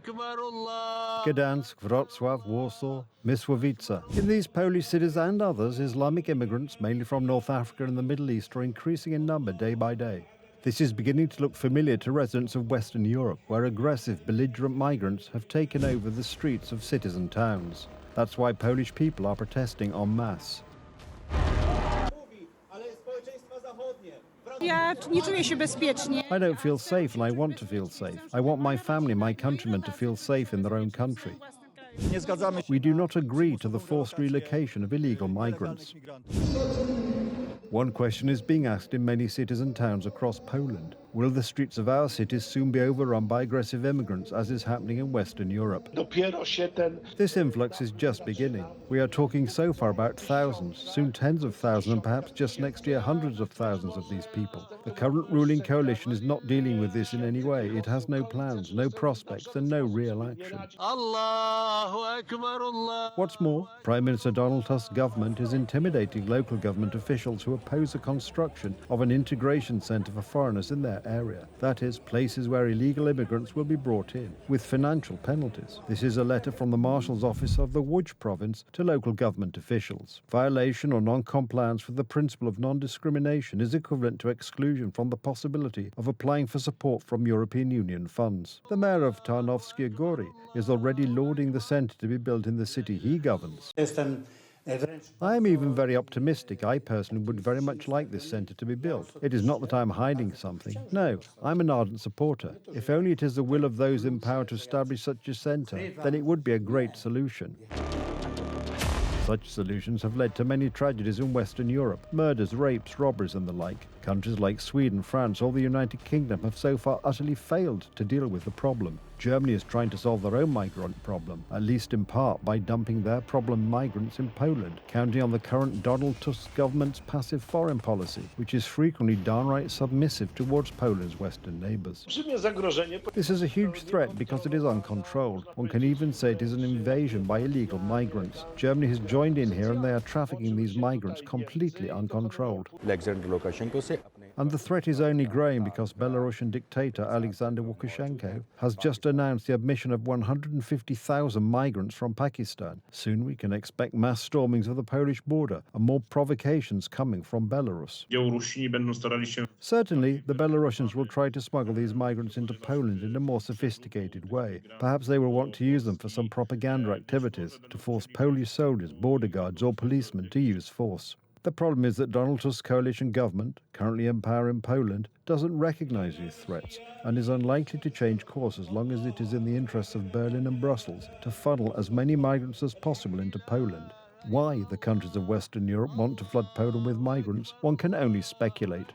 Gdansk, Wrocław, Warsaw, Mysłowice. In these Polish cities and others, Islamic immigrants, mainly from North Africa and the Middle East, are increasing in number day by day. This is beginning to look familiar to residents of Western Europe, where aggressive, belligerent migrants have taken over the streets of cities and towns. That's why Polish people are protesting en masse. I don't feel safe and I want to feel safe. I want my family, my countrymen to feel safe in their own country. We do not agree to the forced relocation of illegal migrants. One question is being asked in many cities and towns across Poland. Will the streets of our cities soon be overrun by aggressive immigrants, as is happening in Western Europe? This influx is just beginning. We are talking so far about thousands, soon tens of thousands, and perhaps just next year hundreds of thousands of these people. The current ruling coalition is not dealing with this in any way. It has no plans, no prospects, and no real action. What's more, Prime Minister Donald Tusk's government is intimidating local government officials who oppose the construction of an integration centre for foreigners in their area. That is, places where illegal immigrants will be brought in, with financial penalties. This is a letter from the Marshal's office of the Łódź province to local government officials. Violation or non-compliance with the principle of non-discrimination is equivalent to exclusion from the possibility of applying for support from European Union funds. The mayor of Tarnowskie Góry is already lauding the centre to be built in the city he governs. I am even very optimistic. I personally would very much like this centre to be built. It is not that I am hiding something. No, I'm an ardent supporter. If only it is the will of those in power to establish such a centre, then it would be a great solution. Such solutions have led to many tragedies in Western Europe, murders, rapes, robberies and the like. Countries like Sweden, France or the United Kingdom have so far utterly failed to deal with the problem. Germany is trying to solve their own migrant problem, at least in part by dumping their problem migrants in Poland, counting on the current Donald Tusk government's passive foreign policy, which is frequently downright submissive towards Poland's Western neighbours. This is a huge threat because it is uncontrolled. One can even say it is an invasion by illegal migrants. Germany has joined in here and they are trafficking these migrants completely uncontrolled. And the threat is only growing because Belarusian dictator Alexander Lukashenko has just announced the admission of 150,000 migrants from Pakistan. Soon we can expect mass stormings of the Polish border and more provocations coming from Belarus. Certainly, the Belarusians will try to smuggle these migrants into Poland in a more sophisticated way. Perhaps they will want to use them for some propaganda activities, to force Polish soldiers, border guards or policemen to use force. The problem is that Donald Tusk's coalition government, currently in power in Poland, doesn't recognise these threats and is unlikely to change course as long as it is in the interests of Berlin and Brussels to funnel as many migrants as possible into Poland. Why the countries of Western Europe want to flood Poland with migrants, one can only speculate.